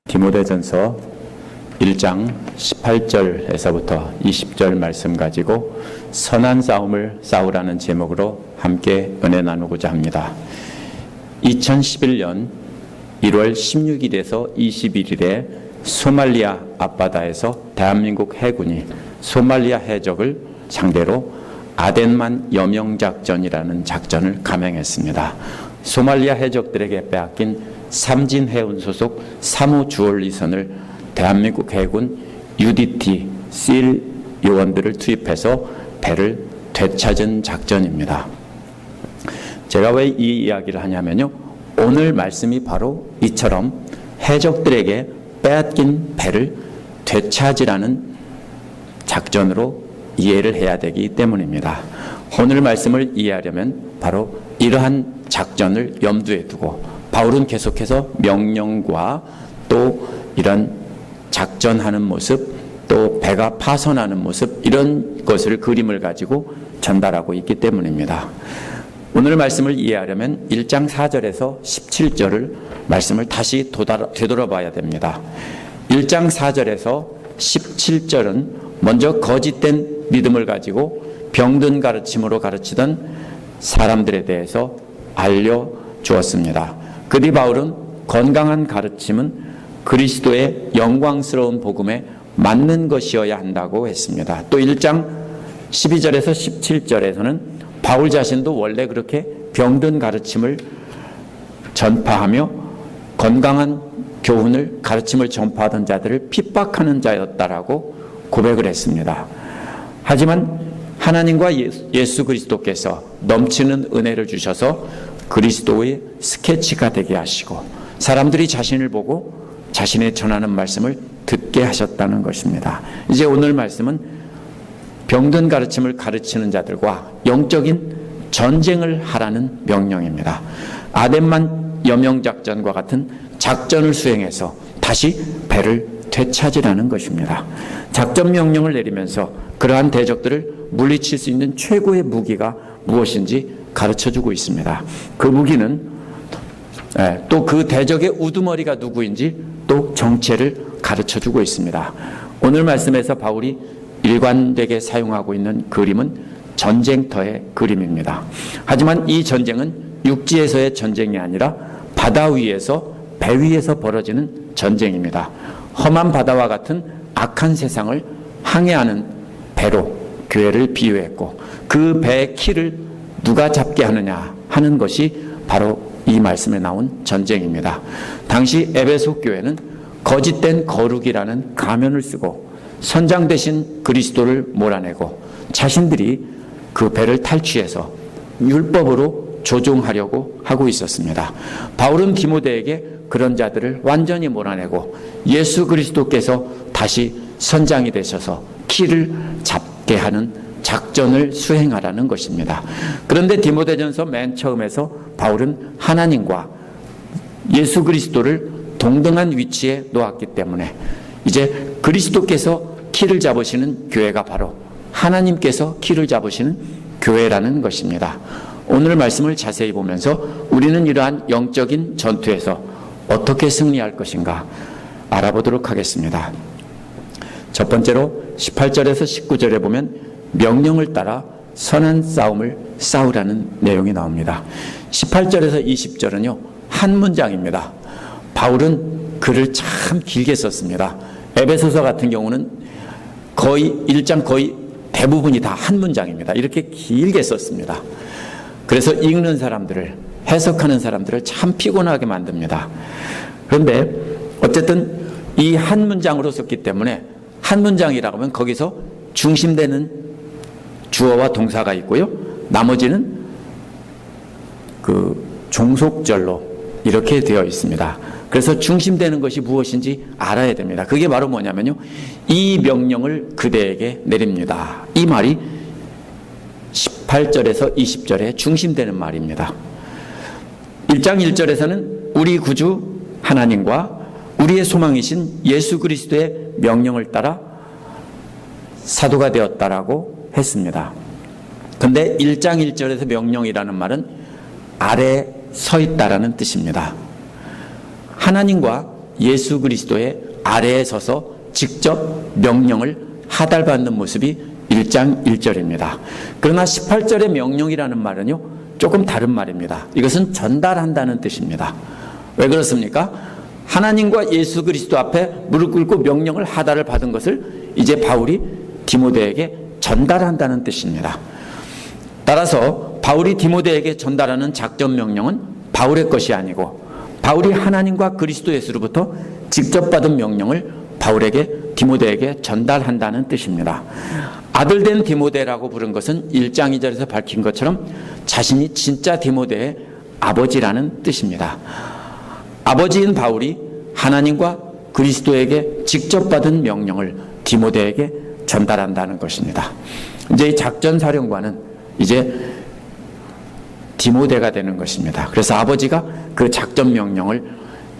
디모데전서 1장 18절에서부터 20절 말씀 가지고 선한 싸움을 싸우라는 제목으로 함께 은혜 나누고자 합니다. 2011년 1월 16일에서 21일에 소말리아 앞바다에서 대한민국 해군이 소말리아 해적을 상대로 아덴만 여명작전이라는 작전을 감행했습니다. 소말리아 해적들에게 빼앗긴 삼진해운 소속 사무주얼리선을 대한민국 해군 UDT SEAL 요원들을 투입해서 배를 되찾은 작전입니다. 제가 왜 이 이야기를 하냐면요, 오늘 말씀이 바로 이처럼 해적들에게 빼앗긴 배를 되찾으라는 작전으로 이해를 해야 되기 때문입니다. 오늘 말씀을 이해하려면 바로 이러한 작전을 염두에 두고 바울은 계속해서 명령과 또 이런 작전하는 모습, 또 배가 파손하는 모습, 이런 것을 그림을 가지고 전달하고 있기 때문입니다. 오늘 말씀을 이해하려면 1장 4절에서 17절을 말씀을 다시 되돌아봐야 됩니다. 1장 4절에서 17절은 먼저 거짓된 믿음을 가지고 병든 가르침으로 가르치던 사람들에 대해서 알려주었습니다. 그 뒤 바울은 건강한 가르침은 그리스도의 영광스러운 복음에 맞는 것이어야 한다고 했습니다. 또 1장 12절에서 17절에서는 바울 자신도 원래 그렇게 병든 가르침을 전파하며 건강한 교훈을 가르침을 전파하던 자들을 핍박하는 자였다라고 고백을 했습니다. 하지만 하나님과 예수 그리스도께서 넘치는 은혜를 주셔서 그리스도의 스케치가 되게 하시고 사람들이 자신을 보고 자신의 전하는 말씀을 듣게 하셨다는 것입니다. 이제 오늘 말씀은 병든 가르침을 가르치는 자들과 영적인 전쟁을 하라는 명령입니다. 아덴만 여명작전과 같은 작전을 수행해서 다시 배를 되찾으라는 것입니다. 작전 명령을 내리면서 그러한 대적들을 물리칠 수 있는 최고의 무기가 무엇인지 가르쳐주고 있습니다. 그 무기는 또 그 대적의 우두머리가 누구인지 또 정체를 가르쳐주고 있습니다. 오늘 말씀에서 바울이 일관되게 사용하고 있는 그림은 전쟁터의 그림입니다. 하지만 이 전쟁은 육지에서의 전쟁이 아니라 바다 위에서, 배 위에서 벌어지는 전쟁입니다. 험한 바다와 같은 악한 세상을 항해하는 배로 교회를 비유했고 그 배의 키를 누가 잡게 하느냐 하는 것이 바로 이 말씀에 나온 전쟁입니다. 당시 에베소 교회는 거짓된 거룩이라는 가면을 쓰고 선장 되신 그리스도를 몰아내고 자신들이 그 배를 탈취해서 율법으로 조종하려고 하고 있었습니다. 바울은 디모데에게 그런 자들을 완전히 몰아내고 예수 그리스도께서 다시 선장이 되셔서 키를 잡게 하는 작전을 수행하라는 것입니다. 그런데 디모데전서 맨 처음에서 바울은 하나님과 예수 그리스도를 동등한 위치에 놓았기 때문에 이제 그리스도께서 키를 잡으시는 교회가 바로 하나님께서 키를 잡으시는 교회라는 것입니다. 오늘 말씀을 자세히 보면서 우리는 이러한 영적인 전투에서 어떻게 승리할 것인가 알아보도록 하겠습니다. 첫 번째로 18절에서 19절에 보면 명령을 따라 선한 싸움을 싸우라는 내용이 나옵니다. 18절에서 20절은요, 한 문장입니다. 바울은 글을 참 길게 썼습니다. 에베소서 같은 경우는 거의 1장 거의 대부분이 다 한 문장입니다. 이렇게 길게 썼습니다. 그래서 읽는 사람들을, 해석하는 사람들을 참 피곤하게 만듭니다. 그런데 어쨌든 이 한 문장으로 썼기 때문에 한 문장이라고 하면 거기서 중심되는 주어와 동사가 있고요. 나머지는 그 종속절로 이렇게 되어 있습니다. 그래서 중심되는 것이 무엇인지 알아야 됩니다. 그게 바로 뭐냐면요, 이 명령을 그대에게 내립니다. 이 말이 18절에서 20절에 중심되는 말입니다. 1장 1절에서는 우리 구주 하나님과 우리의 소망이신 예수 그리스도의 명령을 따라 사도가 되었다라고 했습니다. 근데 1장 1절에서 명령이라는 말은 아래에 서 있다라는 뜻입니다. 하나님과 예수 그리스도의 아래에 서서 직접 명령을 하달받는 모습이 1장 1절입니다. 그러나 18절의 명령이라는 말은요, 조금 다른 말입니다. 이것은 전달한다는 뜻입니다. 왜 그렇습니까? 하나님과 예수 그리스도 앞에 무릎 꿇고 명령을 하달을 받은 것을 이제 바울이 디모데에게 전달한다는 뜻입니다. 따라서 바울이 디모데에게 전달하는 작전 명령은 바울의 것이 아니고 바울이 하나님과 그리스도 예수로부터 직접 받은 명령을 디모데에게 전달한다는 뜻입니다. 아들된 디모데라고 부른 것은 1장 2절에서 밝힌 것처럼 자신이 진짜 디모데의 아버지라는 뜻입니다. 아버지인 바울이 하나님과 그리스도에게 직접 받은 명령을 디모데에게 전달한다는 것입니다. 이제 이 작전사령관은 이제 디모데가 되는 것입니다. 그래서 아버지가 그 작전 명령을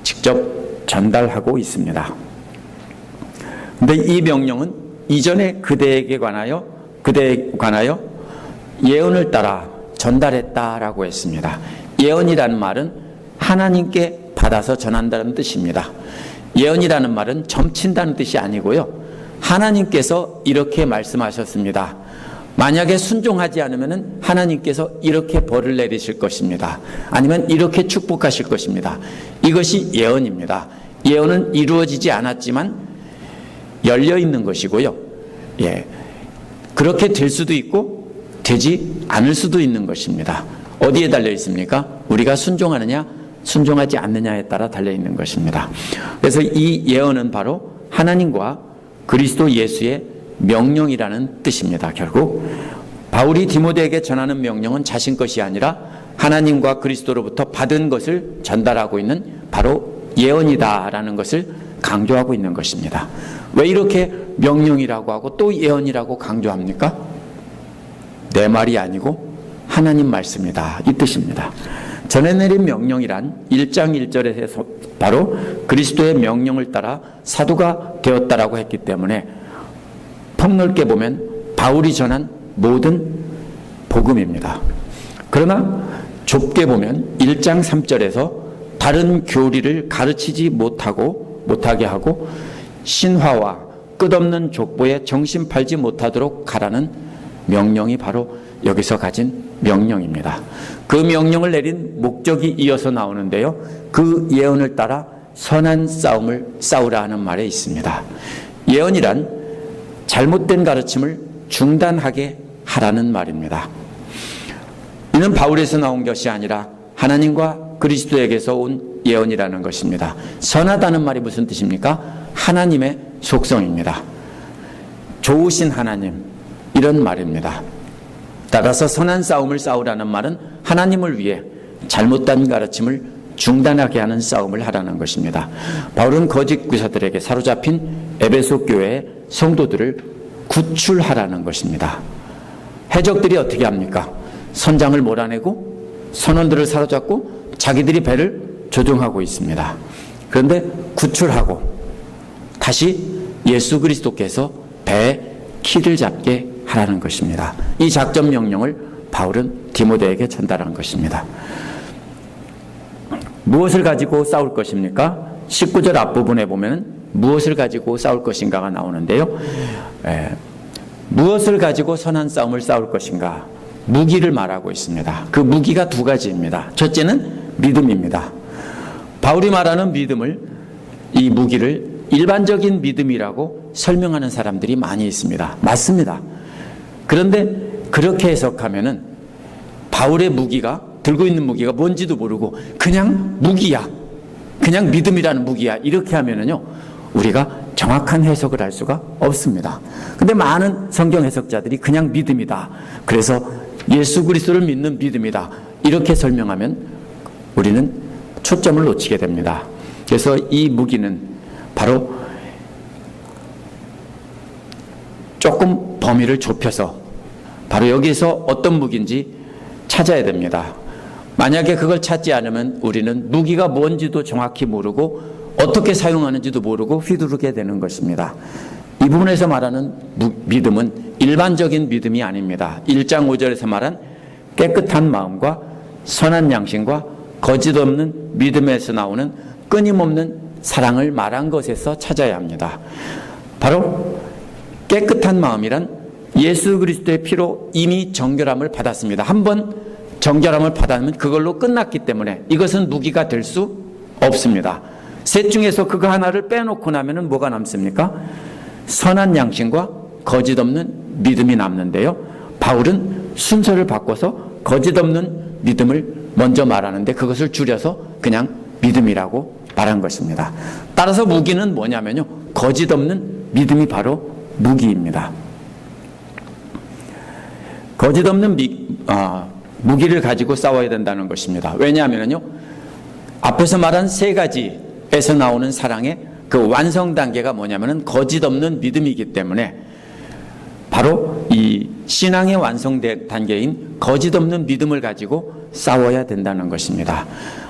직접 전달하고 있습니다. 근데 이 명령은 이전에 그대에 관하여 예언을 따라 전달했다라고 했습니다. 예언이라는 말은 하나님께 받아서 전한다는 뜻입니다. 예언이라는 말은 점친다는 뜻이 아니고요. 하나님께서 이렇게 말씀하셨습니다. 만약에 순종하지 않으면 하나님께서 이렇게 벌을 내리실 것입니다. 아니면 이렇게 축복하실 것입니다. 이것이 예언입니다. 예언은 이루어지지 않았지만 열려 있는 것이고요. 그렇게 될 수도 있고 되지 않을 수도 있는 것입니다. 어디에 달려 있습니까? 우리가 순종하느냐 순종하지 않느냐에 따라 달려 있는 것입니다. 그래서 이 예언은 바로 하나님과 그리스도 예수의 명령이라는 뜻입니다. 결국 바울이 디모데에게 전하는 명령은 자신 것이 아니라 하나님과 그리스도로부터 받은 것을 전달하고 있는 바로 예언이다라는 것을 강조하고 있는 것입니다. 왜 이렇게 명령이라고 하고 또 예언이라고 강조합니까? 내 말이 아니고 하나님 말씀이다, 이 뜻입니다. 전에 내린 명령이란 1장 1절에서 바로 그리스도의 명령을 따라 사도가 되었다라고 했기 때문에 폭넓게 보면 바울이 전한 모든 복음입니다. 그러나 좁게 보면 1장 3절에서 다른 교리를 가르치지 못하게 하고 신화와 끝없는 족보에 정신 팔지 못하도록 가라는 명령이 바로 여기서 가진 명령입니다. 그 명령을 내린 목적이 이어서 나오는데요. 그 예언을 따라 선한 싸움을 싸우라 하는 말에 있습니다. 예언이란 잘못된 가르침을 중단하게 하라는 말입니다. 이는 바울에서 나온 것이 아니라 하나님과 그리스도에게서 온 예언이라는 것입니다. 선하다는 말이 무슨 뜻입니까? 하나님의 속성입니다. 좋으신 하나님, 이런 말입니다. 따라서 선한 싸움을 싸우라는 말은 하나님을 위해 잘못된 가르침을 중단하게 하는 싸움을 하라는 것입니다. 바울은 거짓 교사들에게 사로잡힌 에베소 교회의 성도들을 구출하라는 것입니다. 해적들이 어떻게 합니까? 선장을 몰아내고 선원들을 사로잡고 자기들이 배를 조종하고 있습니다. 그런데 구출하고 다시 예수 그리스도께서 배의 키를 잡게 하라는 것입니다. 이 작전 명령을 바울은 디모데에게 전달한 것입니다. 무엇을 가지고 싸울 것입니까? 19절 앞부분에 보면 무엇을 가지고 싸울 것인가가 나오는데요. 무엇을 가지고 선한 싸움을 싸울 것인가? 무기를 말하고 있습니다. 그 무기가 두 가지입니다. 첫째는 믿음입니다. 바울이 말하는 믿음을, 이 무기를 일반적인 믿음이라고 설명하는 사람들이 많이 있습니다. 맞습니다. 그런데 그렇게 해석하면은 바울의 무기가, 들고 있는 무기가 뭔지도 모르고 그냥 무기야, 그냥 믿음이라는 무기야, 이렇게 하면은요 우리가 정확한 해석을 할 수가 없습니다. 근데 많은 성경 해석자들이 그냥 믿음이다, 그래서 예수 그리스도를 믿는 믿음이다, 이렇게 설명하면 우리는 초점을 놓치게 됩니다. 그래서 이 무기는 바로 조금 범위를 좁혀서 바로 여기서 어떤 무기인지 찾아야 됩니다. 만약에 그걸 찾지 않으면 우리는 무기가 뭔지도 정확히 모르고 어떻게 사용하는지도 모르고 휘두르게 되는 것입니다. 이 부분에서 말하는 믿음은 일반적인 믿음이 아닙니다. 1장 5절에서 말한 깨끗한 마음과 선한 양심과 거짓 없는 믿음에서 나오는 끊임없는 사랑을 말한 것에서 찾아야 합니다. 바로 깨끗한 마음이란 예수 그리스도의 피로 이미 정결함을 받았습니다. 한번 정결함을 받았으면 그걸로 끝났기 때문에 이것은 무기가 될 수 없습니다. 셋 중에서 그거 하나를 빼놓고 나면 뭐가 남습니까? 선한 양심과 거짓 없는 믿음이 남는데요. 바울은 순서를 바꿔서 거짓 없는 믿음을 먼저 말하는데 그것을 줄여서 그냥 믿음이라고 말한 것입니다. 따라서 무기는 뭐냐면요, 거짓 없는 믿음이 바로 무기입니다. 거짓 없는 무기를 가지고 싸워야 된다는 것입니다. 왜냐하면요, 앞에서 말한 세 가지에서 나오는 사랑의 그 완성 단계가 뭐냐면은 거짓 없는 믿음이기 때문에 바로 이 신앙의 완성 단계인 거짓 없는 믿음을 가지고 싸워야 된다는 것입니다.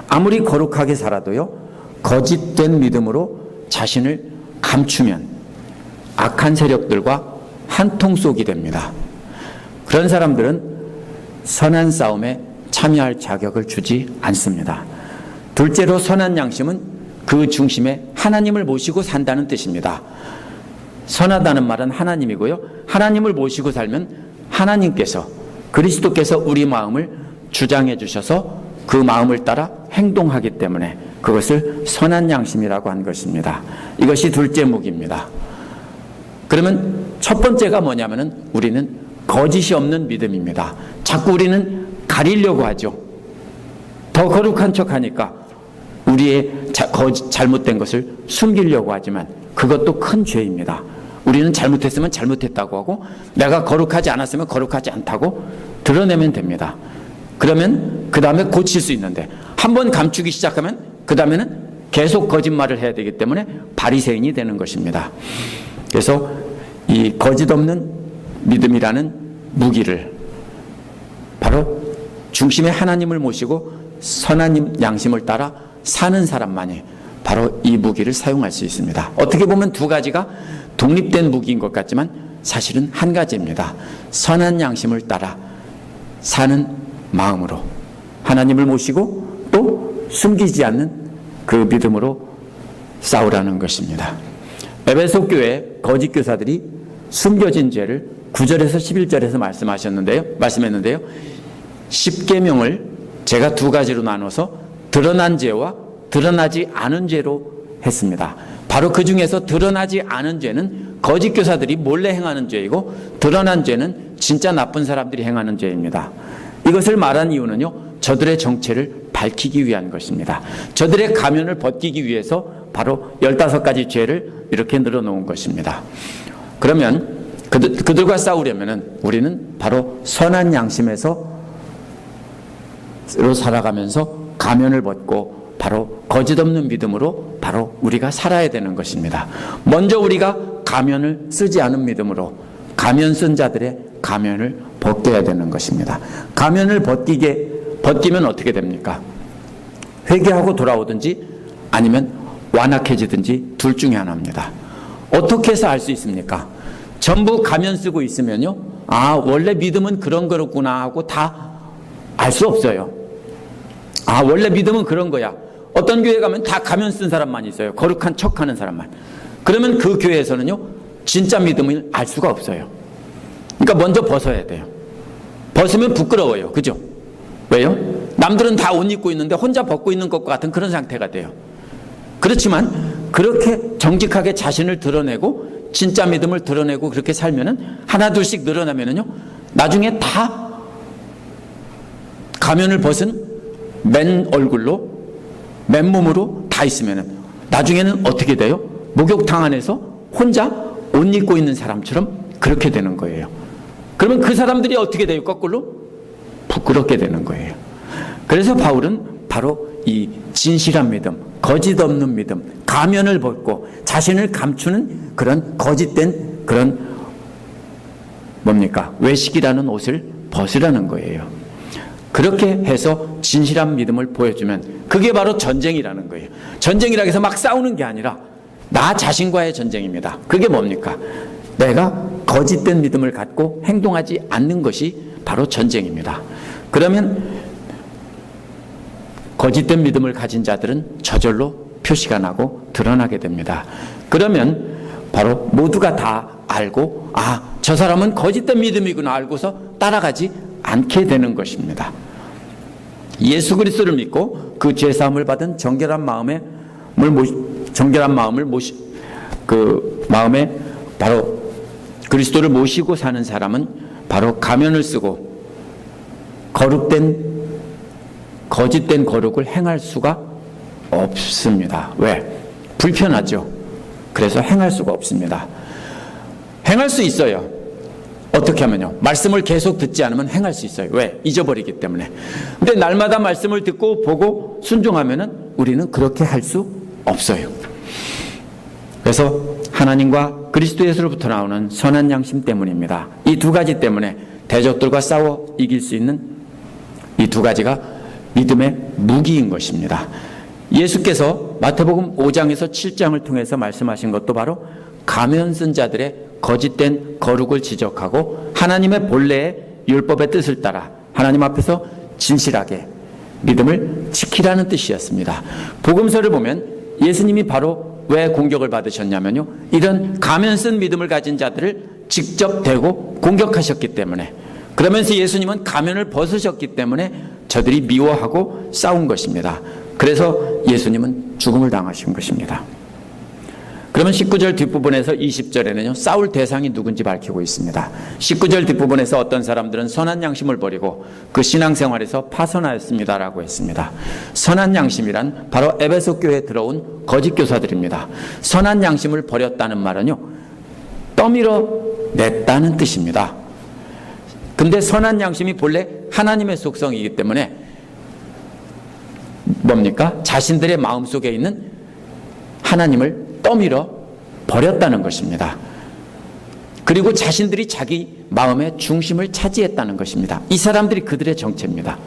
아무리 거룩하게 살아도요, 거짓된 믿음으로 자신을 감추면 악한 세력들과 한통속이 됩니다. 그런 사람들은 선한 싸움에 참여할 자격을 주지 않습니다. 둘째로 선한 양심은 그 중심에 하나님을 모시고 산다는 뜻입니다. 선하다는 말은 하나님이고요, 하나님을 모시고 살면 하나님께서, 그리스도께서 우리 마음을 주장해 주셔서 그 마음을 따라 행동하기 때문에 그것을 선한 양심이라고 한 것입니다. 이것이 둘째 무기입니다. 그러면 첫 번째가 뭐냐면은 우리는 거짓이 없는 믿음입니다. 자꾸 우리는 가리려고 하죠. 더 거룩한 척 하니까 우리의 잘못된 것을 숨기려고 하지만 그것도 큰 죄입니다. 우리는 잘못했으면 잘못했다고 하고 내가 거룩하지 않았으면 거룩하지 않다고 드러내면 됩니다. 그러면 그 다음에 고칠 수 있는데 한번 감추기 시작하면 그 다음에는 계속 거짓말을 해야 되기 때문에 바리새인이 되는 것입니다. 그래서 이 거짓 없는 믿음이라는 무기를 바로 중심에 하나님을 모시고 선한 양심을 따라 사는 사람만이 바로 이 무기를 사용할 수 있습니다. 어떻게 보면 두 가지가 독립된 무기인 것 같지만 사실은 한 가지입니다. 선한 양심을 따라 사는 마음으로 하나님을 모시고 또 숨기지 않는 그 믿음으로 싸우라는 것입니다. 에베소 교회 거짓 교사들이 숨겨진 죄를 9절에서 11절에서 말씀했는데요. 10계명을 제가 두 가지로 나눠서 드러난 죄와 드러나지 않은 죄로 했습니다. 바로 그 중에서 드러나지 않은 죄는 거짓 교사들이 몰래 행하는 죄이고 드러난 죄는 진짜 나쁜 사람들이 행하는 죄입니다. 이것을 말한 이유는요, 저들의 정체를 밝히기 위한 것입니다. 저들의 가면을 벗기기 위해서 바로 15가지 죄를 이렇게 늘어놓은 것입니다. 그러면 그들과 싸우려면 우리는 바로 선한 양심에서 살아가면서 가면을 벗고 바로 거짓 없는 믿음으로 바로 우리가 살아야 되는 것입니다. 먼저 우리가 가면을 쓰지 않은 믿음으로 가면 쓴 자들의 가면을 벗겨야 되는 것입니다. 가면을 벗기면 어떻게 됩니까? 회개하고 돌아오든지 아니면 완악해지든지 둘 중에 하나입니다. 어떻게 해서 알 수 있습니까? 전부 가면 쓰고 있으면요, 아, 원래 믿음은 그런 거구나 하고 다 알 수 없어요. 아, 원래 믿음은 그런 거야. 어떤 교회 가면 다 가면 쓴 사람만 있어요. 거룩한 척 하는 사람만. 그러면 그 교회에서는요, 진짜 믿음을 알 수가 없어요. 그러니까 먼저 벗어야 돼요. 벗으면 부끄러워요. 그죠? 왜요? 남들은 다 옷 입고 있는데 혼자 벗고 있는 것과 같은 그런 상태가 돼요. 그렇지만 그렇게 정직하게 자신을 드러내고 진짜 믿음을 드러내고 그렇게 살면은 하나 둘씩 늘어나면은요, 나중에 다 가면을 벗은 맨 얼굴로 맨몸으로 다 있으면은 나중에는 어떻게 돼요? 목욕탕 안에서 혼자 옷 입고 있는 사람처럼 그렇게 되는 거예요. 그러면 그 사람들이 어떻게 돼요? 거꾸로 부끄럽게 되는 거예요. 그래서 바울은 바로 이 진실한 믿음, 거짓 없는 믿음, 가면을 벗고 자신을 감추는 그런 거짓된 그런 뭡니까? 외식이라는 옷을 벗으라는 거예요. 그렇게 해서 진실한 믿음을 보여주면 그게 바로 전쟁이라는 거예요. 전쟁이라고 해서 막 싸우는 게 아니라 나 자신과의 전쟁입니다. 그게 뭡니까? 내가 거짓된 믿음을 갖고 행동하지 않는 것이 바로 전쟁입니다. 그러면 거짓된 믿음을 가진 자들은 저절로 표시가 나고 드러나게 됩니다. 그러면 바로 모두가 다 알고 저 사람은 거짓된 믿음이구나 알고서 따라가지 않게 되는 것입니다. 예수 그리스도를 믿고 그 죄사함을 받은 정결한 마음에 그 마음에 바로 그리스도를 모시고 사는 사람은 바로 가면을 쓰고 거짓된 거룩을 행할 수가 없습니다. 왜? 불편하죠. 그래서 행할 수가 없습니다. 행할 수 있어요. 어떻게 하면요? 말씀을 계속 듣지 않으면 행할 수 있어요. 왜? 잊어버리기 때문에. 근데 날마다 말씀을 듣고 보고 순종하면은 우리는 그렇게 할 수 없어요. 그래서 하나님과 그리스도 예수로부터 나오는 선한 양심 때문입니다. 이 두 가지 때문에 대적들과 싸워 이길 수 있는 이 두 가지가 믿음의 무기인 것입니다. 예수께서 마태복음 5장에서 7장을 통해서 말씀하신 것도 바로 가면 쓴 자들의 거짓된 거룩을 지적하고 하나님의 본래의 율법의 뜻을 따라 하나님 앞에서 진실하게 믿음을 지키라는 뜻이었습니다. 복음서를 보면 예수님이 바로 왜 공격을 받으셨냐면요, 이런 가면 쓴 믿음을 가진 자들을 직접 대고 공격하셨기 때문에, 그러면서 예수님은 가면을 벗으셨기 때문에 저들이 미워하고 싸운 것입니다. 그래서 예수님은 죽음을 당하신 것입니다. 그러면 19절 뒷부분에서 20절에는요, 싸울 대상이 누군지 밝히고 있습니다. 19절 뒷부분에서 어떤 사람들은 선한 양심을 버리고 그 신앙생활에서 파선하였습니다라고 했습니다. 선한 양심이란 바로 에베소 교회에 들어온 거짓 교사들입니다. 선한 양심을 버렸다는 말은요, 떠밀어 냈다는 뜻입니다. 근데 선한 양심이 본래 하나님의 속성이기 때문에 뭡니까? 자신들의 마음속에 있는 하나님을 떠밀어 버렸다는 것입니다. 그리고 자신들이 자기 마음의 중심을 차지했다는 것입니다. 이 사람들이 그들의 정체입니다.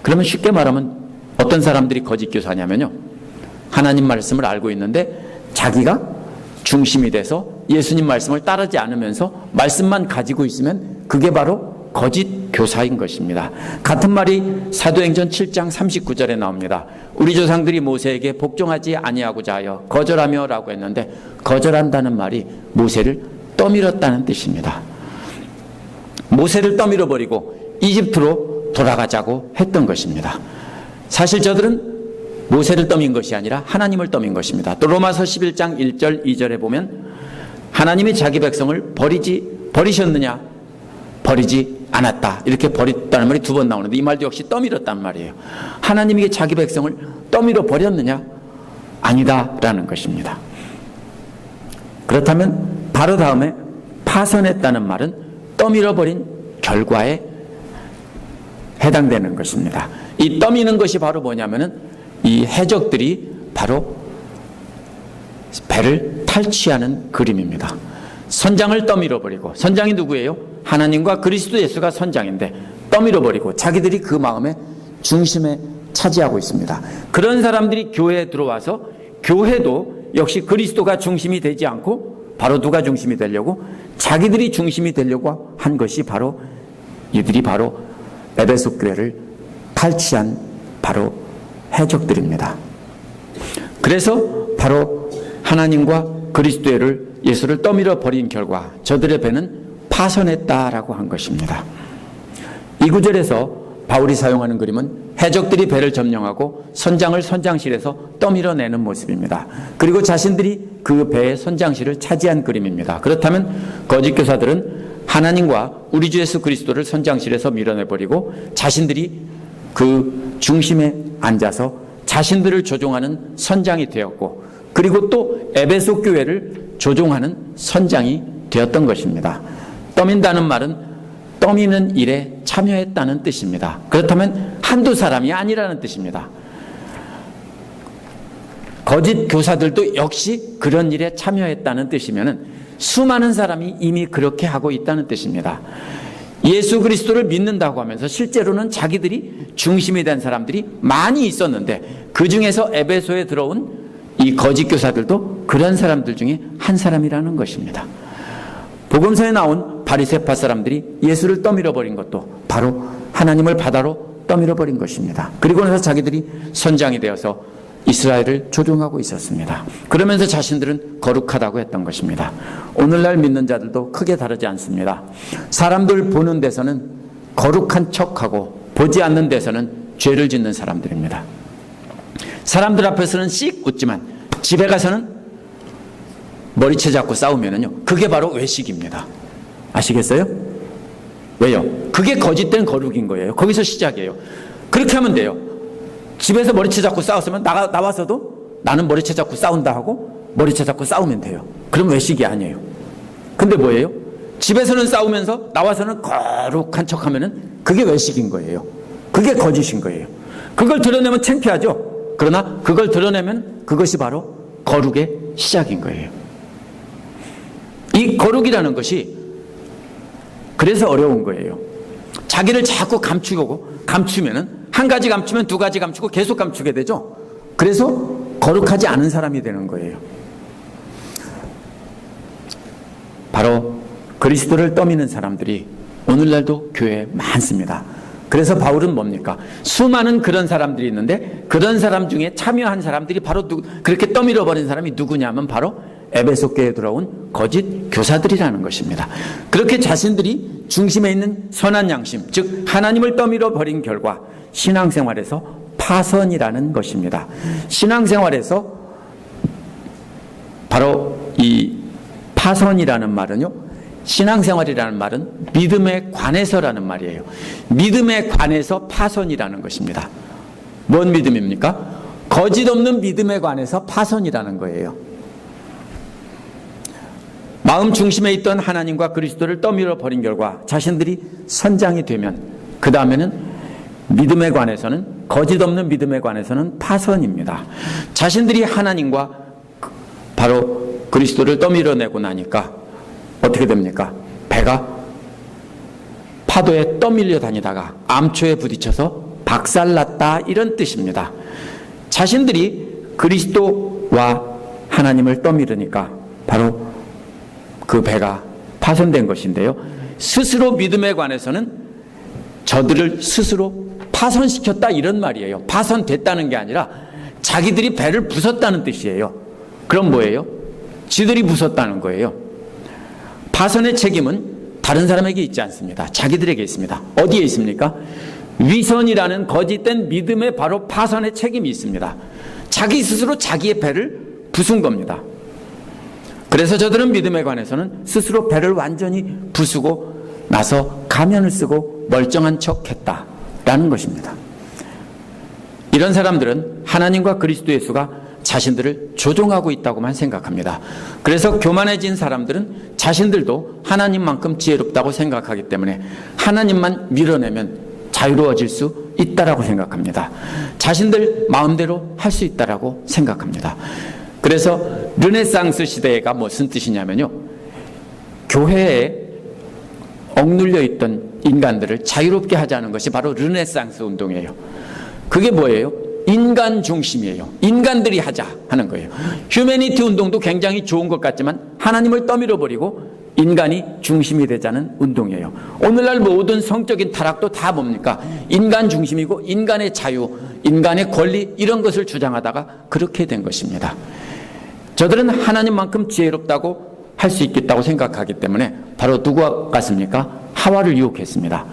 그러면 쉽게 말하면 어떤 사람들이 거짓 교사냐면요, 하나님 말씀을 알고 있는데 자기가 중심이 돼서 예수님 말씀을 따르지 않으면서 말씀만 가지고 있으면 그게 바로 거짓 교사인 것입니다. 같은 말이 사도행전 7장 39절에 나옵니다. 우리 조상들이 모세에게 복종하지 아니하고자 하여 거절하며 라고 했는데, 거절한다는 말이 모세를 떠밀었다는 뜻입니다. 모세를 떠밀어 버리고 이집트로 돌아가자고 했던 것입니다. 사실 저들은 모세를 떠민 것이 아니라 하나님을 떠민 것입니다. 또 로마서 11장 1절 2절에 보면 하나님이 자기 백성을 버리셨느냐? 버리지 않았다. 이렇게 버렸다는 말이 두 번 나오는데 이 말도 역시 떠밀었단 말이에요. 하나님이 자기 백성을 떠밀어 버렸느냐? 아니다라는 것입니다. 그렇다면 바로 다음에 파선했다는 말은 떠밀어 버린 결과에 해당되는 것입니다. 이 떠미는 것이 바로 뭐냐면은 이 해적들이 바로 배를 탈취하는 그림입니다. 선장을 떠밀어 버리고, 선장이 누구예요? 하나님과 그리스도 예수가 선장인데 떠밀어 버리고 자기들이 그 마음의 중심에 차지하고 있습니다. 그런 사람들이 교회에 들어와서 교회도 역시 그리스도가 중심이 되지 않고 바로 누가 중심이 되려고? 자기들이 중심이 되려고 한 것이 바로 이들이 바로 에베소 교회를 탈취한 바로 해적들입니다. 그래서 바로 하나님과 그리스도를 예수를 떠밀어 버린 결과 저들의 배는 파선했다라고 한 것입니다. 이 구절에서 바울이 사용하는 그림은 해적들이 배를 점령하고 선장을 선장실에서 떠밀어내는 모습입니다. 그리고 자신들이 그 배의 선장실을 차지한 그림입니다. 그렇다면 거짓 교사들은 하나님과 우리 주 예수 그리스도를 선장실에서 밀어내버리고 자신들이 그 중심에 앉아서 자신들을 조종하는 선장이 되었고, 그리고 또 에베소 교회를 조종하는 선장이 되었던 것입니다. 떠민다는 말은 떠미는 일에 참여했다는 뜻입니다. 그렇다면 한두 사람이 아니라는 뜻입니다. 거짓 교사들도 역시 그런 일에 참여했다는 뜻이면 수많은 사람이 이미 그렇게 하고 있다는 뜻입니다. 예수 그리스도를 믿는다고 하면서 실제로는 자기들이 중심이 된 사람들이 많이 있었는데 그 중에서 에베소에 들어온 이 거짓 교사들도 그런 사람들 중에 한 사람이라는 것입니다. 복음서에 나온 바리새파 사람들이 예수를 떠밀어 버린 것도 바로 하나님을 바다로 떠밀어 버린 것입니다. 그리고 나서 자기들이 선장이 되어서 이스라엘을 조종하고 있었습니다. 그러면서 자신들은 거룩하다고 했던 것입니다. 오늘날 믿는 자들도 크게 다르지 않습니다. 사람들 보는 데서는 거룩한 척하고 보지 않는 데서는 죄를 짓는 사람들입니다. 사람들 앞에서는 씩 웃지만 집에 가서는 머리채 잡고 싸우면은요, 그게 바로 외식입니다. 아시겠어요? 왜요? 그게 거짓된 거룩인 거예요. 거기서 시작이에요. 그렇게 하면 돼요. 집에서 머리채 잡고 싸웠으면 나와서도 나는 머리채 잡고 싸운다 하고 머리채 잡고 싸우면 돼요. 그럼 외식이 아니에요. 근데 뭐예요? 집에서는 싸우면서 나와서는 거룩한 척 하면은 그게 외식인 거예요. 그게 거짓인 거예요. 그걸 드러내면 창피하죠. 그러나 그걸 드러내면 그것이 바로 거룩의 시작인 거예요. 이 거룩이라는 것이 그래서 어려운 거예요. 자기를 자꾸 감추면은 한 가지 감추면 두 가지 감추고 계속 감추게 되죠. 그래서 거룩하지 않은 사람이 되는 거예요. 바로 그리스도를 떠미는 사람들이 오늘날도 교회에 많습니다. 그래서 바울은 뭡니까? 수많은 그런 사람들이 있는데 그런 사람 중에 참여한 사람들이 바로 그렇게 떠밀어버린 사람이 누구냐면 바로 에베소 교회에 들어온 거짓 교사들이라는 것입니다. 그렇게 자신들이 중심에 있는 선한 양심, 즉 하나님을 떠밀어버린 결과 신앙생활에서 파선이라는 것입니다. 신앙생활에서 바로 이 파선이라는 말은요, 신앙생활이라는 말은 믿음에 관해서라는 말이에요. 믿음에 관해서 파선이라는 것입니다. 뭔 믿음입니까? 거짓 없는 믿음에 관해서 파선이라는 거예요. 마음 중심에 있던 하나님과 그리스도를 떠밀어 버린 결과 자신들이 선장이 되면 그 다음에는 믿음에 관해서는, 거짓 없는 믿음에 관해서는 파선입니다. 자신들이 하나님과 바로 그리스도를 떠밀어내고 나니까 어떻게 됩니까? 배가 파도에 떠밀려 다니다가 암초에 부딪혀서 박살났다, 이런 뜻입니다. 자신들이 그리스도와 하나님을 떠밀으니까 바로 그 배가 파손된 것인데요, 스스로 믿음에 관해서는 저들을 스스로 파손시켰다, 이런 말이에요. 파손됐다는 게 아니라 자기들이 배를 부쉈다는 뜻이에요. 그럼 뭐예요? 지들이 부쉈다는 거예요. 파손의 책임은 다른 사람에게 있지 않습니다. 자기들에게 있습니다. 어디에 있습니까? 위선이라는 거짓된 믿음에 바로 파손의 책임이 있습니다. 자기 스스로 자기의 배를 부순 겁니다. 그래서 저들은 믿음에 관해서는 스스로 배를 완전히 부수고 나서 가면을 쓰고 멀쩡한 척 했다라는 것입니다. 이런 사람들은 하나님과 그리스도 예수가 자신들을 조종하고 있다고만 생각합니다. 그래서 교만해진 사람들은 자신들도 하나님만큼 지혜롭다고 생각하기 때문에 하나님만 밀어내면 자유로워질 수 있다라고 생각합니다. 자신들 마음대로 할 수 있다라고 생각합니다. 그래서 르네상스 시대가 무슨 뜻이냐면요, 교회에 억눌려 있던 인간들을 자유롭게 하자는 것이 바로 르네상스 운동이에요. 그게 뭐예요? 인간 중심이에요. 인간들이 하자 하는 거예요. 휴머니티 운동도 굉장히 좋은 것 같지만 하나님을 떠밀어버리고 인간이 중심이 되자는 운동이에요. 오늘날 모든 성적인 타락도 다 뭡니까? 인간 중심이고 인간의 자유, 인간의 권리, 이런 것을 주장하다가 그렇게 된 것입니다. 저들은 하나님만큼 지혜롭다고 할 수 있겠다고 생각하기 때문에 바로 누구와 같습니까? 하와를 유혹했습니다.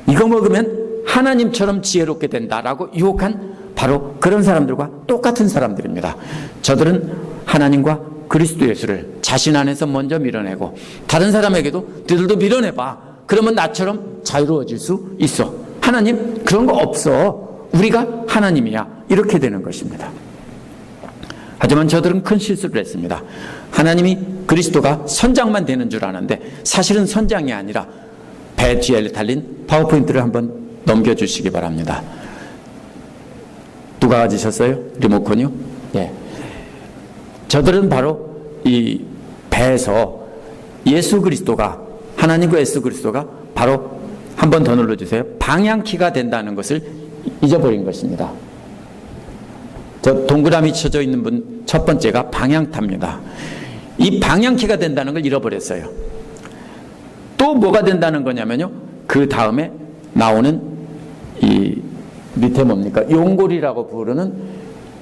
이거 먹으면 하나님처럼 지혜롭게 된다라고 유혹한 바로 그런 사람들과 똑같은 사람들입니다. 저들은 하나님과 그리스도 예수를 자신 안에서 먼저 밀어내고 다른 사람에게도 너희들도 밀어내봐, 그러면 나처럼 자유로워질 수 있어. 하나님 그런 거 없어, 우리가 하나님이야, 이렇게 되는 것입니다. 하지만 저들은 큰 실수를 했습니다. 하나님이 그리스도가 선장만 되는 줄 아는데 사실은 선장이 아니라 배 뒤에 달린 파워포인트를 한번 넘겨주시기 바랍니다. 누가 가지셨어요? 리모컨이요? 예. 저들은 바로 이 배에서 예수 그리스도가, 하나님과 예수 그리스도가 바로 한 번 더 눌러주세요. 방향키가 된다는 것을 잊어버린 것입니다. 저 동그라미 쳐져 있는 분 첫 번째가 방향타입니다. 이 방향키가 된다는 걸 잃어버렸어요. 또 뭐가 된다는 거냐면요, 그 다음에 나오는 이 밑에 뭡니까? 용골이라고 부르는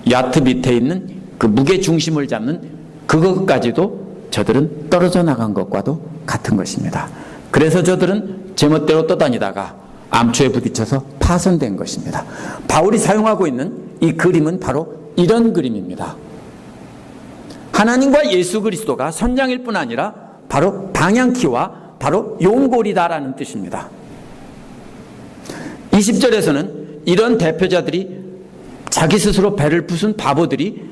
야트 밑에 있는 그 무게 중심을 잡는 그것까지도 저들은 떨어져 나간 것과도 같은 것입니다. 그래서 저들은 제멋대로 떠다니다가 암초에 부딪혀서 파손된 것입니다. 바울이 사용하고 있는 이 그림은 바로 이런 그림입니다. 하나님과 예수 그리스도가 선장일 뿐 아니라 바로 방향키와 바로 용골이다라는 뜻입니다. 20절에서는 이런 대표자들이 자기 스스로 배를 부순 바보들이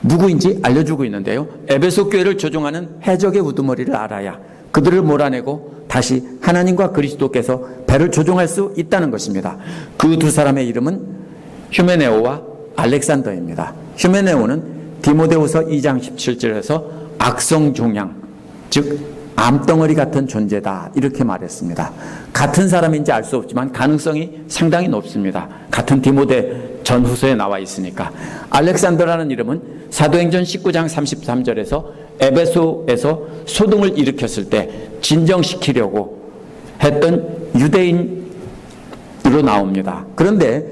누구인지 알려주고 있는데요. 에베소 교회를 조종하는 해적의 우두머리를 알아야 그들을 몰아내고 다시 하나님과 그리스도께서 배를 조종할 수 있다는 것입니다. 그 두 사람의 이름은 휴메네오와 알렉산더입니다. 휴메네오는 디모데후서 2장 17절에서 악성종양, 즉 암덩어리 같은 존재다 이렇게 말했습니다. 같은 사람인지 알 수 없지만 가능성이 상당히 높습니다. 같은 디모데 전후서에 나와 있으니까. 알렉산더라는 이름은 사도행전 19장 33절에서 에베소에서 소동을 일으켰을 때 진정시키려고 했던 유대인으로 나옵니다. 그런데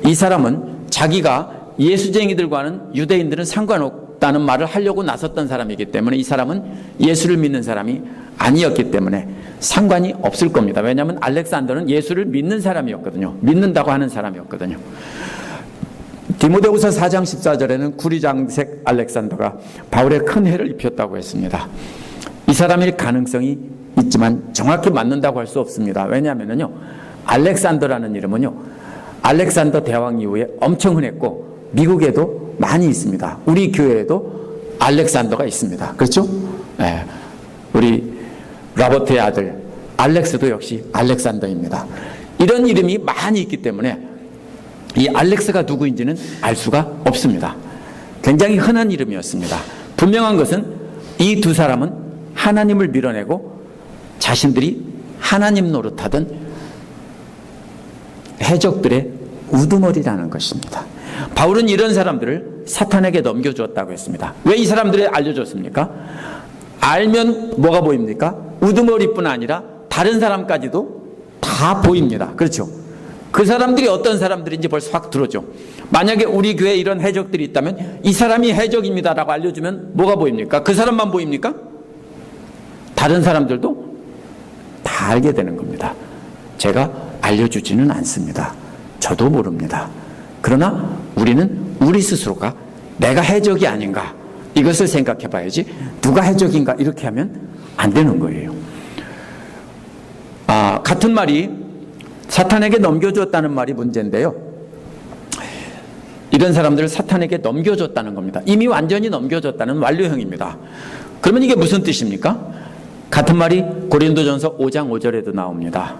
이 사람은 자기가 예수쟁이들과는 유대인들은 상관없다는 말을 하려고 나섰던 사람이기 때문에 이 사람은 예수를 믿는 사람이 아니었기 때문에 상관이 없을 겁니다. 왜냐하면 알렉산더는 예수를 믿는 사람이었거든요. 믿는다고 하는 사람이었거든요. 디모데후서 4장 14절에는 구리장색 알렉산더가 바울에 큰 해를 입혔다고 했습니다. 이 사람일 가능성이 있지만 정확히 맞는다고 할 수 없습니다. 왜냐하면요, 알렉산더라는 이름은요, 알렉산더 대왕 이후에 엄청 흔했고 미국에도 많이 있습니다. 우리 교회에도 알렉산더가 있습니다. 그렇죠? 네. 우리 라버트의 아들 알렉스도 역시 알렉산더입니다. 이런 이름이 많이 있기 때문에 이 알렉스가 누구인지는 알 수가 없습니다. 굉장히 흔한 이름이었습니다. 분명한 것은 이 두 사람은 하나님을 밀어내고 자신들이 하나님 노릇하던 해적들의 우두머리라는 것입니다. 바울은 이런 사람들을 사탄에게 넘겨주었다고 했습니다. 왜 이 사람들을 알려줬습니까? 알면 뭐가 보입니까? 우두머리뿐 아니라 다른 사람까지도 다 보입니다. 그렇죠? 그 사람들이 어떤 사람들인지 벌써 확 들어오죠. 만약에 우리 교회에 이런 해적들이 있다면 이 사람이 해적입니다라고 알려주면 뭐가 보입니까? 그 사람만 보입니까? 다른 사람들도 다 알게 되는 겁니다. 제가 알려주지는 않습니다. 저도 모릅니다. 그러나 우리는 우리 스스로가 내가 해적이 아닌가 이것을 생각해 봐야지 누가 해적인가 이렇게 하면 안 되는 거예요. 같은 말이 사탄에게 넘겨줬다는 말이 문제인데요. 이런 사람들을 사탄에게 넘겨줬다는 겁니다. 이미 완전히 넘겨줬다는 완료형입니다. 그러면 이게 무슨 뜻입니까? 같은 말이 고린도전서 5장 5절에도 나옵니다.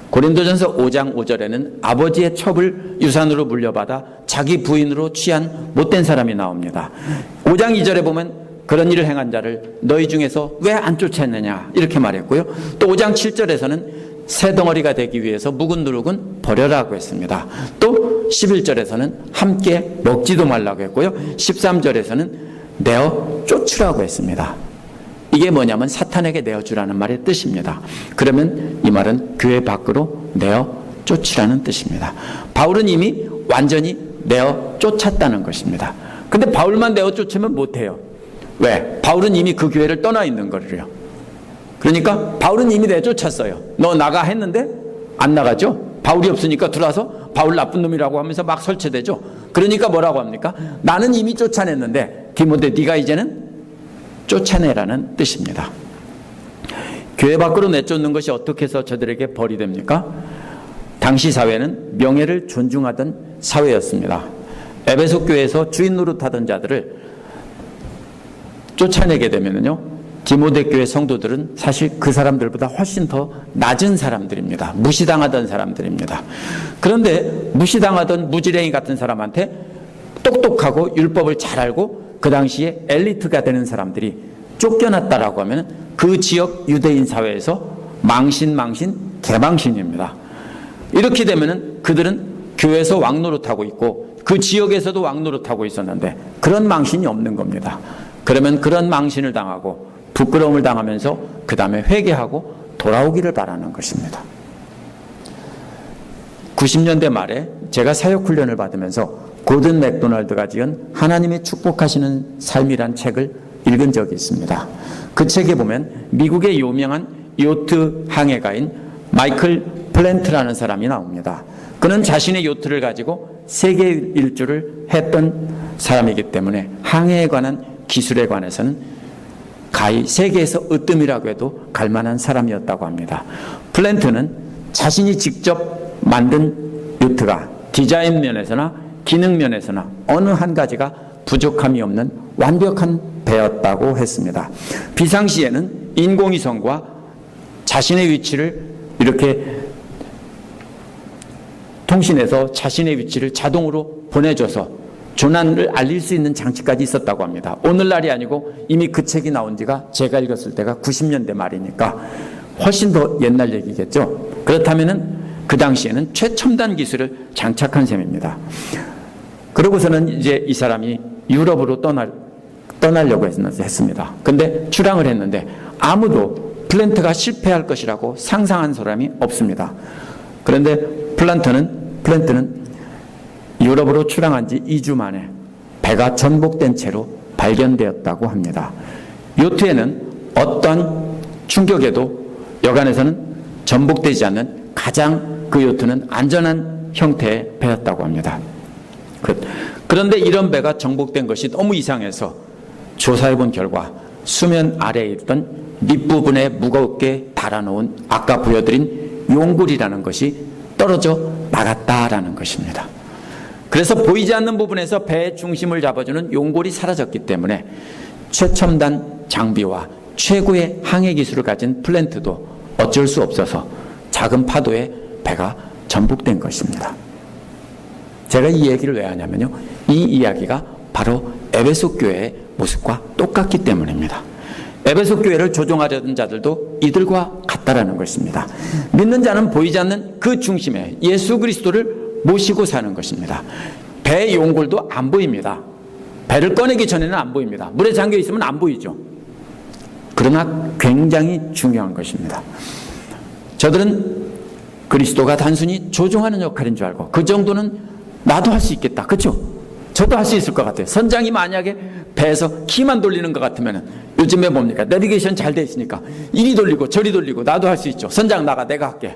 고린도전서 5장 5절에는 아버지의 첩을 유산으로 물려받아 자기 부인으로 취한 못된 사람이 나옵니다. 5장 2절에 보면 그런 일을 행한 자를 너희 중에서 왜 안 쫓아냈느냐 이렇게 말했고요. 또 5장 7절에서는 새 덩어리가 되기 위해서 묵은 누룩은 버려라고 했습니다. 또 11절에서는 함께 먹지도 말라고 했고요. 13절에서는 내어 쫓으라고 했습니다. 이게 뭐냐면 사탄에게 내어주라는 말의 뜻입니다. 그러면 이 말은 교회 밖으로 내어 쫓으라는 뜻입니다. 바울은 이미 완전히 내어 쫓았다는 것입니다. 근데 바울만 내어 쫓으면 못해요. 왜? 바울은 이미 그 교회를 떠나 있는 거를요. 그러니까 바울은 이미 내쫓았어요. 너 나가 했는데 안 나가죠. 바울이 없으니까 들어와서 바울 나쁜 놈이라고 하면서 막 설치되죠. 그러니까 뭐라고 합니까? 나는 이미 쫓아냈는데 디모데 네가 이제는 쫓아내라는 뜻입니다. 교회 밖으로 내쫓는 것이 어떻게 해서 저들에게 벌이 됩니까? 당시 사회는 명예를 존중하던 사회였습니다. 에베소 교회에서 주인 노릇하던 자들을 쫓아내게 되면요, 디모데 교회 성도들은 사실 그 사람들보다 훨씬 더 낮은 사람들입니다. 무시당하던 사람들입니다. 그런데 무시당하던 무지랭이 같은 사람한테 똑똑하고 율법을 잘 알고 그 당시에 엘리트가 되는 사람들이 쫓겨났다라고 하면 그 지역 유대인 사회에서 망신, 개망신입니다. 이렇게 되면 그들은 교회에서 왕노릇하고 있고 그 지역에서도 왕노릇하고 있었는데 그런 망신이 없는 겁니다. 그러면 그런 망신을 당하고 부끄러움을 당하면서 그 다음에 회개하고 돌아오기를 바라는 것입니다. 90년대 말에 제가 사역훈련을 받으면서 고든 맥도날드가 지은 하나님이 축복하시는 삶이란 책을 읽은 적이 있습니다. 그 책에 보면 미국의 유명한 요트 항해가인 마이클 플랜트라는 사람이 나옵니다. 그는 자신의 요트를 가지고 세계 일주를 했던 사람이기 때문에 항해에 관한 기술에 관해서는 가히 세계에서 으뜸이라고 해도 갈만한 사람이었다고 합니다. 플랜트는 자신이 직접 만든 요트가 디자인 면에서나 기능 면에서나 어느 한 가지가 부족함이 없는 완벽한 배였다고 했습니다. 비상시에는 인공위성과 자신의 위치를 이렇게 통신해서 자신의 위치를 자동으로 보내줘서 조난을 알릴 수 있는 장치까지 있었다고 합니다. 오늘날이 아니고 이미 그 책이 나온 지가 제가 읽었을 때가 90년대 말이니까 훨씬 더 옛날 얘기겠죠. 그렇다면은 그 당시에는 최첨단 기술을 장착한 셈입니다. 그러고서는 이제 이 사람이 유럽으로 떠나려고 했습니다. 근데 출항을 했는데 아무도 플랜트가 실패할 것이라고 상상한 사람이 없습니다. 그런데 플랜트는 유럽으로 출항한 지 2주 만에 배가 전복된 채로 발견되었다고 합니다. 요트에는 어떤 충격에도 여간에서는 전복되지 않는 가장 그 요트는 안전한 형태의 배였다고 합니다. 그런데 이런 배가 정복된 것이 너무 이상해서 조사해 본 결과 수면 아래에 있던 밑부분에 무겁게 달아놓은 아까 보여드린 용굴이라는 것이 떨어져 나갔다라는 것입니다. 그래서 보이지 않는 부분에서 배의 중심을 잡아주는 용골이 사라졌기 때문에 최첨단 장비와 최고의 항해 기술을 가진 플랜트도 어쩔 수 없어서 작은 파도에 배가 전복된 것입니다. 제가 이 얘기를 왜 하냐면요, 이 이야기가 바로 에베소 교회의 모습과 똑같기 때문입니다. 에베소 교회를 조종하려던 자들도 이들과 같다라는 것입니다. 믿는 자는 보이지 않는 그 중심에 예수 그리스도를 모시고 사는 것입니다. 배의 용골도 안 보입니다. 배를 꺼내기 전에는 안 보입니다. 물에 잠겨 있으면 안 보이죠. 그러나 굉장히 중요한 것입니다. 저들은 그리스도가 단순히 조종하는 역할인 줄 알고 그 정도는 나도 할 수 있겠다. 그렇죠? 저도 할 수 있을 것 같아요. 선장이 만약에 배에서 키만 돌리는 것 같으면 요즘에 뭡니까? 내비게이션 잘 돼 있으니까 이리 돌리고 저리 돌리고 나도 할 수 있죠. 선장 나가, 내가 할게.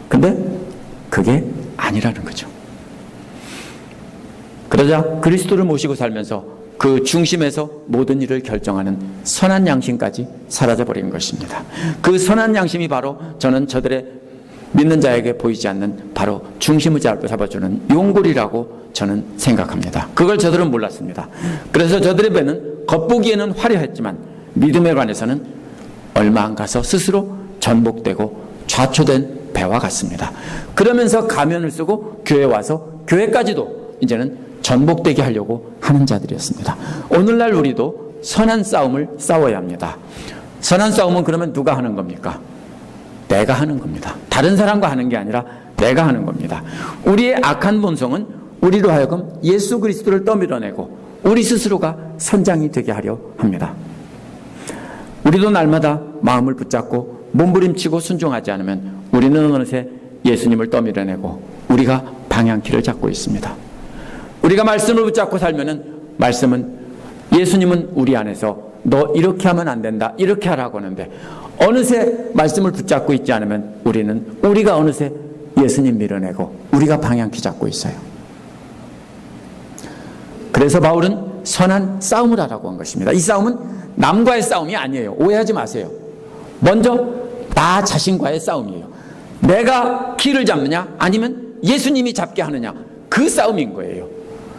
근데 그게 아니라는 거죠. 그러자 그리스도를 모시고 살면서 그 중심에서 모든 일을 결정하는 선한 양심까지 사라져버린 것입니다. 그 선한 양심이 바로 저는 저들의 믿는 자에게 보이지 않는 바로 중심을 잡아주는 용골이라고 저는 생각합니다. 그걸 저들은 몰랐습니다. 그래서 저들의 배는 겉보기에는 화려했지만 믿음에 관해서는 얼마 안 가서 스스로 전복되고 좌초된 배와 같습니다. 그러면서 가면을 쓰고 교회에 와서 교회까지도 이제는 전복되게 하려고 하는 자들이었습니다. 오늘날 우리도 선한 싸움을 싸워야 합니다. 선한 싸움은 그러면 누가 하는 겁니까? 내가 하는 겁니다. 다른 사람과 하는 게 아니라 내가 하는 겁니다. 우리의 악한 본성은 우리로 하여금 예수 그리스도를 떠밀어내고 우리 스스로가 선장이 되게 하려 합니다. 우리도 날마다 마음을 붙잡고 몸부림치고 순종하지 않으면 우리는 어느새 예수님을 떠밀어내고 우리가 방향키를 잡고 있습니다. 우리가 말씀을 붙잡고 살면은 말씀은 예수님은 우리 안에서 너 이렇게 하면 안 된다, 이렇게 하라고 하는데 어느새 말씀을 붙잡고 있지 않으면 우리가 어느새 예수님 밀어내고 우리가 방향키 잡고 있어요. 그래서 바울은 선한 싸움을 하라고 한 것입니다. 이 싸움은 남과의 싸움이 아니에요. 오해하지 마세요. 먼저 나 자신과의 싸움이에요. 내가 키를 잡느냐 아니면 예수님이 잡게 하느냐, 그 싸움인 거예요.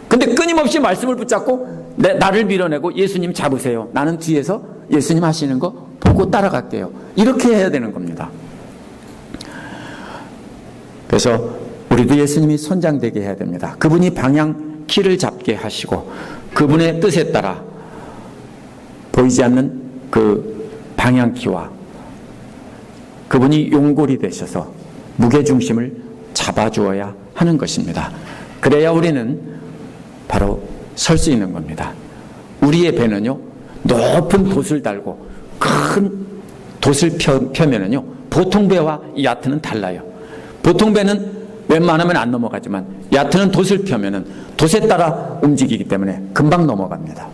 근데 끊임없이 말씀을 붙잡고 나를 밀어내고 예수님 잡으세요, 나는 뒤에서 예수님 하시는 거 보고 따라갈게요, 이렇게 해야 되는 겁니다. 그래서 우리도 예수님이 선장되게 해야 됩니다. 그분이 방향 키를 잡게 하시고 그분의 뜻에 따라 보이지 않는 그 방향키와 그분이 용골이 되셔서 무게중심을 잡아주어야 하는 것입니다. 그래야 우리는 바로 설 수 있는 겁니다. 우리의 배는요, 높은 돛을 달고 큰 돛을 펴면은요, 보통 배와 이 야트는 달라요. 보통 배는 웬만하면 안 넘어가지만 얕은 돛을 펴면은 돛에 따라 움직이기 때문에 금방 넘어갑니다.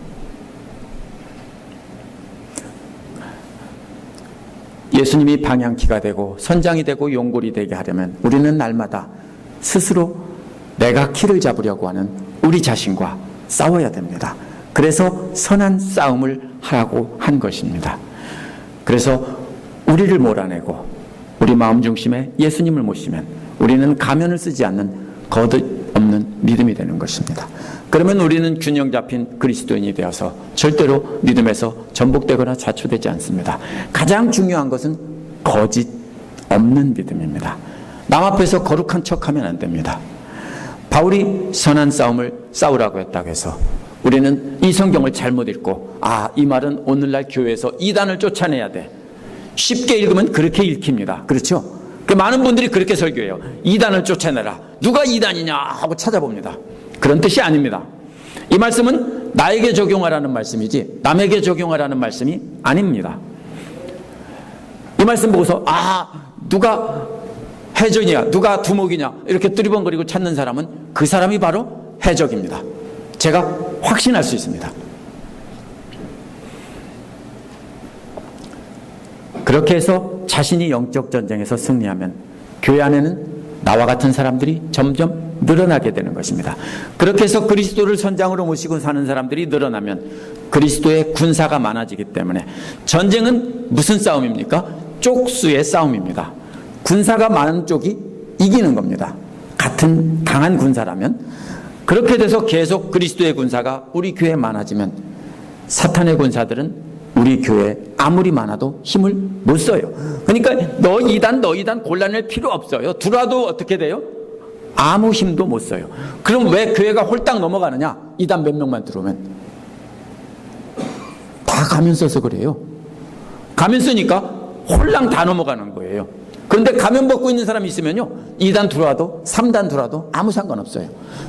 예수님이 방향키가 되고 선장이 되고 용골이 되게 하려면 우리는 날마다 스스로 내가 키를 잡으려고 하는 우리 자신과 싸워야 됩니다. 그래서 선한 싸움을 하라고 한 것입니다. 그래서 우리를 몰아내고 우리 마음 중심에 예수님을 모시면 우리는 가면을 쓰지 않는 거듭 없는 믿음이 되는 것입니다. 그러면 우리는 균형 잡힌 그리스도인이 되어서 절대로 믿음에서 전복되거나 자초되지 않습니다. 가장 중요한 것은 거짓 없는 믿음입니다. 남 앞에서 거룩한 척하면 안 됩니다. 바울이 선한 싸움을 싸우라고 했다고 해서 우리는 이 성경을 잘못 읽고 이 말은 오늘날 교회에서 이단을 쫓아내야 돼. 쉽게 읽으면 그렇게 읽힙니다. 그렇죠? 많은 분들이 그렇게 설교해요. 이단을 쫓아내라. 누가 이단이냐 하고 찾아봅니다. 그런 뜻이 아닙니다. 이 말씀은 나에게 적용하라는 말씀이지 남에게 적용하라는 말씀이 아닙니다. 이 말씀 보고서 누가 해적이냐 누가 두목이냐 이렇게 뚜리번거리고 찾는 사람은 그 사람이 바로 해적입니다. 제가 확신할 수 있습니다. 그렇게 해서 자신이 영적 전쟁에서 승리하면 교회 안에는 나와 같은 사람들이 점점 늘어나게 되는 것입니다. 그렇게 해서 그리스도를 선장으로 모시고 사는 사람들이 늘어나면 그리스도의 군사가 많아지기 때문에 전쟁은 무슨 싸움입니까? 쪽수의 싸움입니다. 군사가 많은 쪽이 이기는 겁니다. 같은 강한 군사라면. 그렇게 돼서 계속 그리스도의 군사가 우리 교회에 많아지면 사탄의 군사들은 우리 교회에 아무리 많아도 힘을 못 써요. 그러니까 너 이단 골라낼 필요 없어요. 들어와도 어떻게 돼요? 아무 힘도 못 써요. 그럼 왜 교회가 홀딱 넘어가느냐? 이단 몇 명만 들어오면 다 가면 써서 그래요. 가면 쓰니까 홀랑 다 넘어가는 거예요. 그런데 가면 벗고 있는 사람이 있으면요 2단 들어와도 3단 들어와도 아무 상관없어요.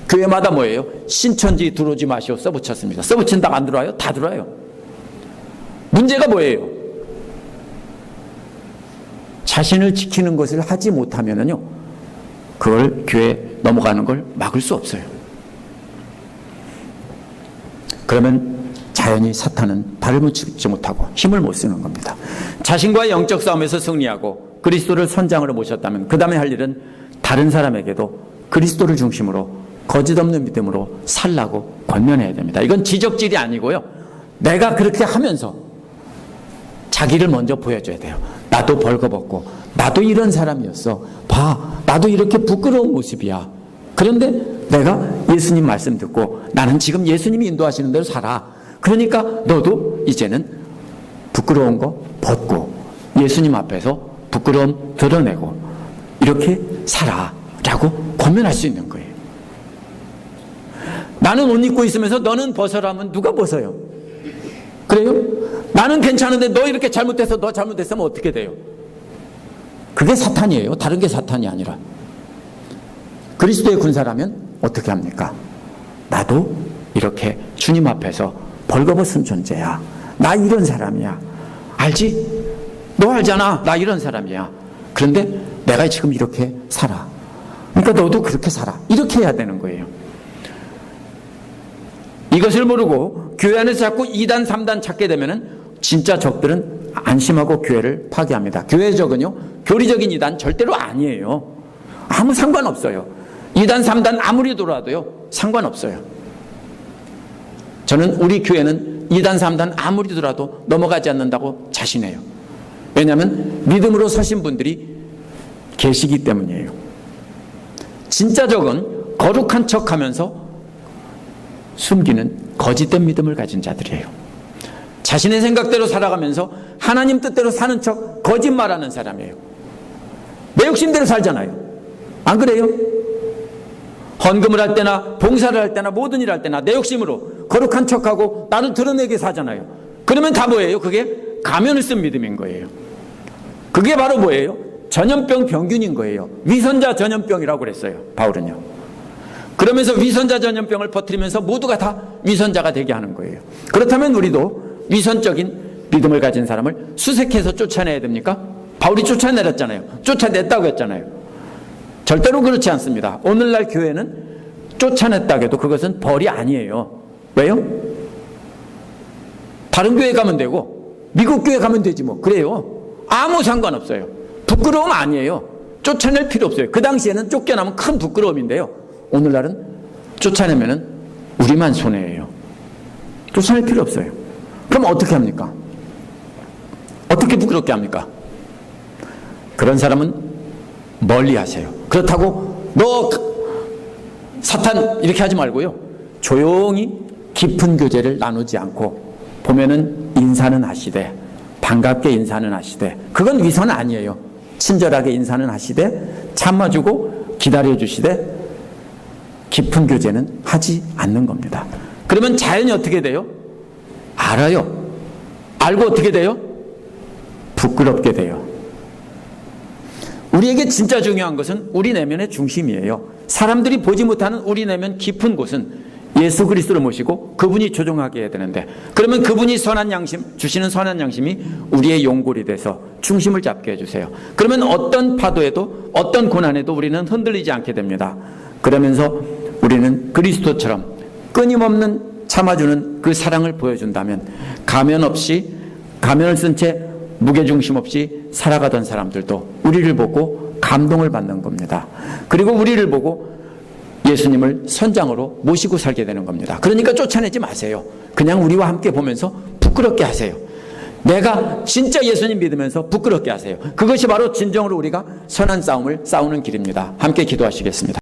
교회마다 뭐예요? 신천지 들어오지 마시오 써붙였습니다. 써붙인다고 안 들어와요? 다 들어와요. 문제가 뭐예요? 자신을 지키는 것을 하지 못하면요 그걸 교회에 넘어가는 걸 막을 수 없어요. 그러면 자연히 사탄은 발을 묻히지 못하고 힘을 못 쓰는 겁니다. 자신과의 영적 싸움에서 승리하고 그리스도를 선장으로 모셨다면 그 다음에 할 일은 다른 사람에게도 그리스도를 중심으로 거짓 없는 믿음으로 살라고 권면해야 됩니다. 이건 지적질이 아니고요 내가 그렇게 하면서 자기를 먼저 보여줘야 돼요. 나도 벌거벗고 나도 이런 사람이었어. 봐, 나도 이렇게 부끄러운 모습이야. 그런데 내가 예수님 말씀 듣고 나는 지금 예수님이 인도하시는 대로 살아. 그러니까 너도 이제는 부끄러운 거 벗고 예수님 앞에서 부끄러움 드러내고 이렇게 살아라고 권면할 수 있는 거예요. 나는 옷 입고 있으면서 너는 벗어라 하면 누가 벗어요? 그래요? 나는 괜찮은데 너 이렇게 잘못해서 너 잘못했으면 어떻게 돼요? 그게 사탄이에요. 다른 게 사탄이 아니라. 그리스도의 군사라면 어떻게 합니까? 나도 이렇게 주님 앞에서 벌거벗은 존재야. 나 이런 사람이야. 알지? 너 알잖아. 나 이런 사람이야. 그런데 내가 지금 이렇게 살아. 그러니까 너도 그렇게 살아. 이렇게 해야 되는 거예요. 이것을 모르고 교회 안에서 자꾸 2단 3단 찾게 되면은 진짜 적들은 안심하고 교회를 파괴합니다. 교회 적은요 교리적인 이단 절대로 아니에요. 아무 상관없어요. 2단 3단 아무리 돌아도요 상관없어요. 저는 우리 교회는 2단 3단 아무리 돌아도 넘어가지 않는다고 자신해요. 왜냐하면 믿음으로 서신 분들이 계시기 때문이에요. 진짜 적은 거룩한 척하면서 숨기는 거짓된 믿음을 가진 자들이에요. 자신의 생각대로 살아가면서 하나님 뜻대로 사는 척 거짓말하는 사람이에요. 내 욕심대로 살잖아요. 안 그래요? 헌금을 할 때나 봉사를 할 때나 모든 일 할 때나 내 욕심으로 거룩한 척하고 나를 드러내게 사잖아요. 그러면 다 뭐예요? 그게 가면을 쓴 믿음인 거예요. 그게 바로 뭐예요? 전염병 병균인 거예요. 위선자 전염병이라고 그랬어요. 바울은요. 그러면서 위선자 전염병을 퍼뜨리면서 모두가 다 위선자가 되게 하는 거예요. 그렇다면 우리도 위선적인 믿음을 가진 사람을 수색해서 쫓아내야 됩니까? 바울이 쫓아내렸잖아요. 쫓아냈다고 했잖아요. 절대로 그렇지 않습니다. 오늘날 교회는 쫓아냈다고 해도 그것은 벌이 아니에요. 왜요? 다른 교회 가면 되고 미국 교회 가면 되지 뭐. 그래요. 아무 상관없어요. 부끄러움 아니에요. 쫓아낼 필요 없어요. 그 당시에는 쫓겨나면 큰 부끄러움인데요. 오늘날은 쫓아내면은 우리만 손해예요. 쫓아낼 필요 없어요. 그럼 어떻게 합니까? 어떻게 부끄럽게 합니까? 그런 사람은 멀리 하세요. 그렇다고 너 사탄 이렇게 하지 말고요. 조용히 깊은 교제를 나누지 않고 보면은 인사는 하시되 반갑게 인사는 하시되 그건 위선 아니에요. 친절하게 인사는 하시되 참아주고 기다려주시되 깊은 교제는 하지 않는 겁니다. 그러면 자연히 어떻게 돼요? 알아요. 알고 어떻게 돼요? 부끄럽게 돼요. 우리에게 진짜 중요한 것은 우리 내면의 중심이에요. 사람들이 보지 못하는 우리 내면 깊은 곳은 예수 그리스도를 모시고 그분이 조종하게 해야 되는데, 그러면 그분이 선한 양심 주시는 선한 양심이 우리의 용골이 돼서 중심을 잡게 해주세요. 그러면 어떤 파도에도 어떤 고난에도 우리는 흔들리지 않게 됩니다. 그러면서 우리는 그리스도처럼 끊임없는 참아주는 그 사랑을 보여준다면 가면을 쓴 채 무게중심 없이 살아가던 사람들도 우리를 보고 감동을 받는 겁니다. 그리고 우리를 보고 예수님을 선장으로 모시고 살게 되는 겁니다. 그러니까 쫓아내지 마세요. 그냥 우리와 함께 보면서 부끄럽게 하세요. 내가 진짜 예수님 믿으면서 부끄럽게 하세요. 그것이 바로 진정으로 우리가 선한 싸움을 싸우는 길입니다. 함께 기도하시겠습니다.